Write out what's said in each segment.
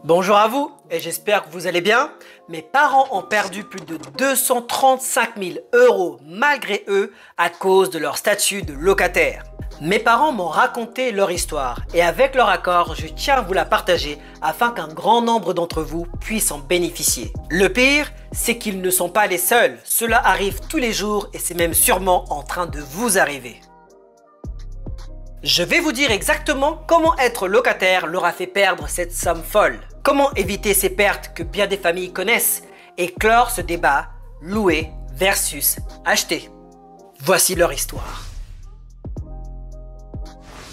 Bonjour à vous et j'espère que vous allez bien. Mes parents ont perdu plus de 235 000 € malgré eux à cause de leur statut de locataire. Mes parents m'ont raconté leur histoire et avec leur accord, je tiens à vous la partager afin qu'un grand nombre d'entre vous puissent en bénéficier. Le pire, c'est qu'ils ne sont pas les seuls. Cela arrive tous les jours et c'est même sûrement en train de vous arriver. Je vais vous dire exactement comment être locataire leur a fait perdre cette somme folle. Comment éviter ces pertes que bien des familles connaissent et clore ce débat louer versus acheter. Voici leur histoire.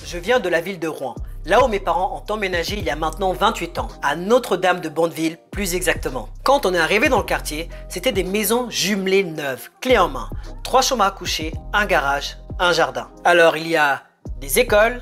Je viens de la ville de Rouen, là où mes parents ont emménagé il y a maintenant 28 ans, à Notre-Dame de Bonneville plus exactement. Quand on est arrivé dans le quartier, c'était des maisons jumelées neuves, clés en main, 3 chambres à coucher, un garage, un jardin. Alors il y a des écoles,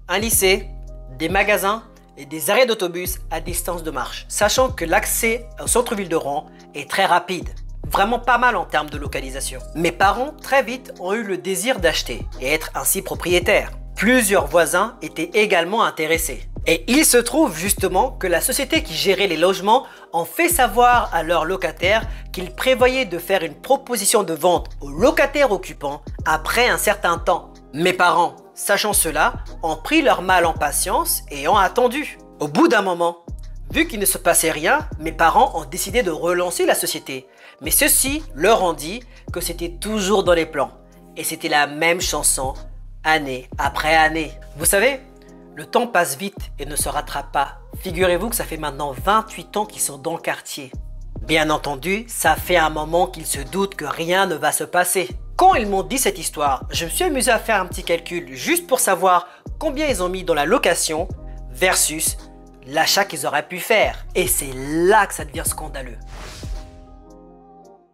un lycée, des magasins et des arrêts d'autobus à distance de marche, sachant que l'accès au centre-ville de Rouen est très rapide. Vraiment pas mal en termes de localisation. Mes parents, très vite, ont eu le désir d'acheter et être ainsi propriétaires. Plusieurs voisins étaient également intéressés. Et il se trouve justement que la société qui gérait les logements ont fait savoir à leurs locataires qu'ils prévoyaient de faire une proposition de vente aux locataires occupants après un certain temps. Mes parents, sachant cela, ont pris leur mal en patience et ont attendu. Au bout d'un moment, vu qu'il ne se passait rien, mes parents ont décidé de relancer la société. Mais ceux-ci leur ont dit que c'était toujours dans les plans. Et c'était la même chanson, année après année. Vous savez, le temps passe vite et ne se rattrape pas. Figurez-vous que ça fait maintenant 28 ans qu'ils sont dans le quartier. Bien entendu, ça fait un moment qu'ils se doutent que rien ne va se passer. Quand ils m'ont dit cette histoire, je me suis amusé à faire un petit calcul juste pour savoir combien ils ont mis dans la location versus l'achat qu'ils auraient pu faire. Et c'est là que ça devient scandaleux.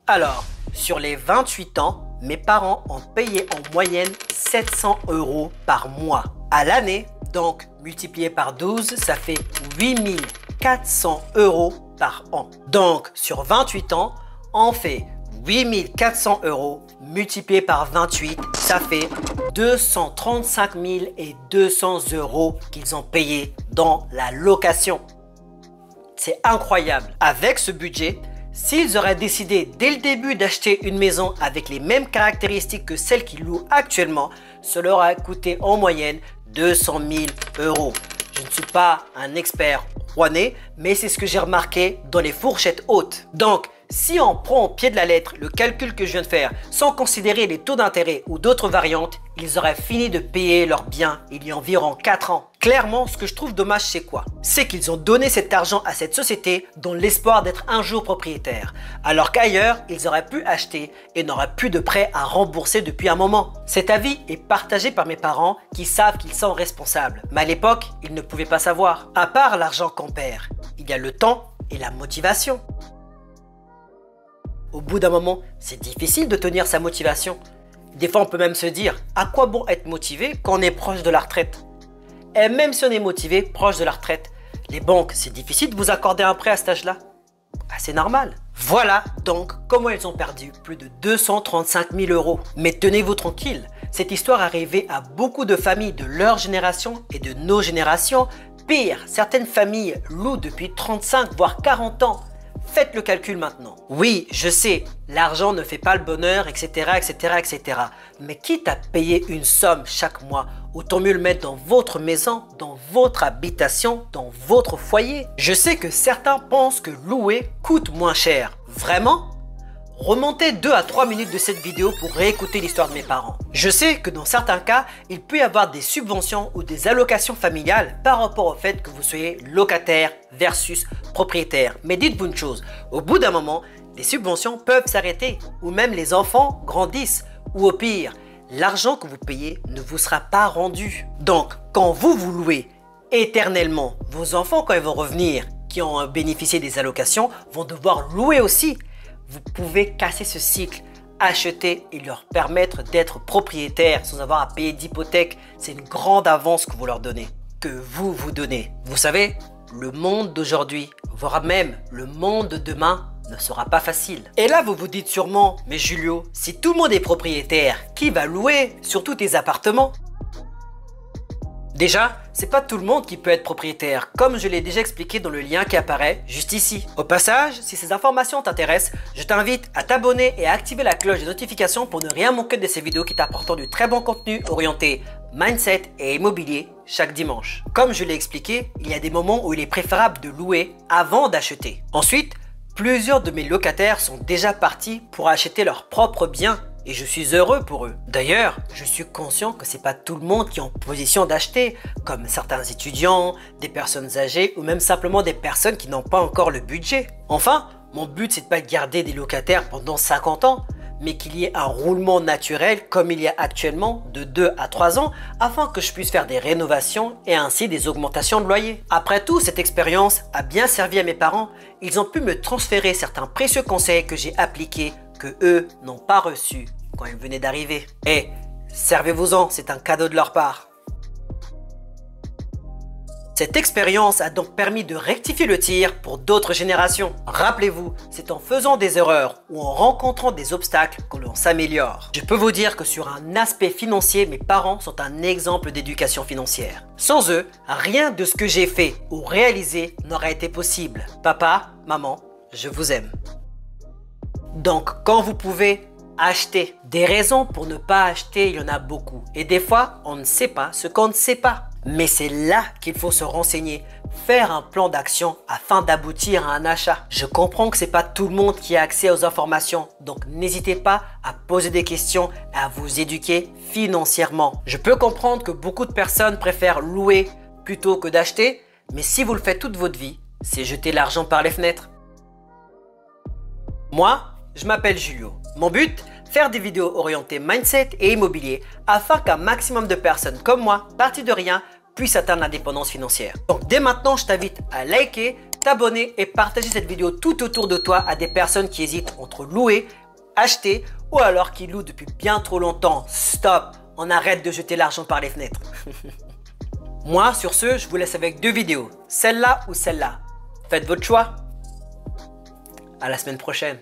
Alors, sur les 28 ans, mes parents ont payé en moyenne 700 € par mois. À l'année, donc multiplié par 12, ça fait 8 400 € par an. Donc, sur 28 ans, on fait 8 400 € multiplié par 28, ça fait 235 200 € qu'ils ont payé dans la location. C'est incroyable. Avec ce budget, s'ils auraient décidé dès le début d'acheter une maison avec les mêmes caractéristiques que celles qu'ils louent actuellement, cela aurait coûté en moyenne 200 000 €. Je ne suis pas un expert rouennais, mais c'est ce que j'ai remarqué dans les fourchettes hautes. Donc, si on prend au pied de la lettre le calcul que je viens de faire sans considérer les taux d'intérêt ou d'autres variantes, ils auraient fini de payer leurs biens il y a environ 4 ans. Clairement, ce que je trouve dommage, c'est quoi? C'est qu'ils ont donné cet argent à cette société dans l'espoir d'être un jour propriétaires, alors qu'ailleurs, ils auraient pu acheter et n'auraient plus de prêts à rembourser depuis un moment. Cet avis est partagé par mes parents qui savent qu'ils sont responsables, mais à l'époque, ils ne pouvaient pas savoir. À part l'argent qu'on perd, il y a le temps et la motivation. Au bout d'un moment, c'est difficile de tenir sa motivation. Des fois, on peut même se dire, à quoi bon être motivé quand on est proche de la retraite? Et même si on est motivé, proche de la retraite, les banques, c'est difficile de vous accorder un prêt à cet âge-là. Ah, c'est normal. Voilà donc comment ils ont perdu plus de 235 000 €. Mais tenez-vous tranquille, cette histoire est arrivée à beaucoup de familles de leur génération et de nos générations. Pire, certaines familles louent depuis 35 voire 40 ans. Faites le calcul maintenant. Oui, je sais, l'argent ne fait pas le bonheur, etc., etc., etc. Mais quitte à payer une somme chaque mois, autant mieux le mettre dans votre maison, dans votre habitation, dans votre foyer. Je sais que certains pensent que louer coûte moins cher. Vraiment? Remontez 2 à 3 minutes de cette vidéo pour réécouter l'histoire de mes parents. Je sais que dans certains cas, il peut y avoir des subventions ou des allocations familiales par rapport au fait que vous soyez locataire versus propriétaire. Mais dites-vous une chose, au bout d'un moment, les subventions peuvent s'arrêter ou même les enfants grandissent ou au pire, l'argent que vous payez ne vous sera pas rendu. Donc, quand vous louez éternellement, vos enfants, quand ils vont revenir, qui ont bénéficié des allocations, vont devoir louer aussi. Vous pouvez casser ce cycle, acheter et leur permettre d'être propriétaires sans avoir à payer d'hypothèque. C'est une grande avance que vous leur donnez, que vous vous donnez. Vous savez, le monde d'aujourd'hui, voire même le monde de demain, ne sera pas facile. Et là, vous vous dites sûrement, mais Julio, si tout le monde est propriétaire, qui va louer, surtout tes appartements? Déjà, c'est pas tout le monde qui peut être propriétaire, comme je l'ai déjà expliqué dans le lien qui apparaît juste ici. Au passage, si ces informations t'intéressent, je t'invite à t'abonner et à activer la cloche des notifications pour ne rien manquer de ces vidéos qui t'apporteront du très bon contenu orienté mindset et immobilier chaque dimanche. Comme je l'ai expliqué, il y a des moments où il est préférable de louer avant d'acheter. Ensuite, plusieurs de mes locataires sont déjà partis pour acheter leurs propres biens et je suis heureux pour eux. D'ailleurs, je suis conscient que c'est pas tout le monde qui est en position d'acheter, comme certains étudiants, des personnes âgées ou même simplement des personnes qui n'ont pas encore le budget. Enfin, mon but c'est de pas garder des locataires pendant 50 ans, mais qu'il y ait un roulement naturel comme il y a actuellement de 2 à 3 ans afin que je puisse faire des rénovations et ainsi des augmentations de loyer. Après tout, cette expérience a bien servi à mes parents. Ils ont pu me transférer certains précieux conseils que j'ai appliqués que eux n'ont pas reçus quand ils venaient d'arriver. Et servez-vous-en, c'est un cadeau de leur part. Cette expérience a donc permis de rectifier le tir pour d'autres générations. Rappelez-vous, c'est en faisant des erreurs ou en rencontrant des obstacles que l'on s'améliore. Je peux vous dire que sur un aspect financier, mes parents sont un exemple d'éducation financière. Sans eux, rien de ce que j'ai fait ou réalisé n'aurait été possible. Papa, maman, je vous aime. Donc, quand vous pouvez acheter, des raisons pour ne pas acheter, il y en a beaucoup. Et des fois, on ne sait pas ce qu'on ne sait pas. Mais c'est là qu'il faut se renseigner, faire un plan d'action afin d'aboutir à un achat. Je comprends que c'est pas tout le monde qui a accès aux informations, donc n'hésitez pas à poser des questions et à vous éduquer financièrement. Je peux comprendre que beaucoup de personnes préfèrent louer plutôt que d'acheter, mais si vous le faites toute votre vie, c'est jeter l'argent par les fenêtres. Moi, je m'appelle Julio. Mon but, faire des vidéos orientées mindset et immobilier afin qu'un maximum de personnes comme moi, parties de rien, puissent atteindre l'indépendance financière. Donc dès maintenant, je t'invite à liker, t'abonner et partager cette vidéo tout autour de toi à des personnes qui hésitent entre louer, acheter ou alors qui louent depuis bien trop longtemps. Stop, on arrête de jeter l'argent par les fenêtres. Moi, sur ce, je vous laisse avec 2 vidéos, celle-là ou celle-là. Faites votre choix. À la semaine prochaine.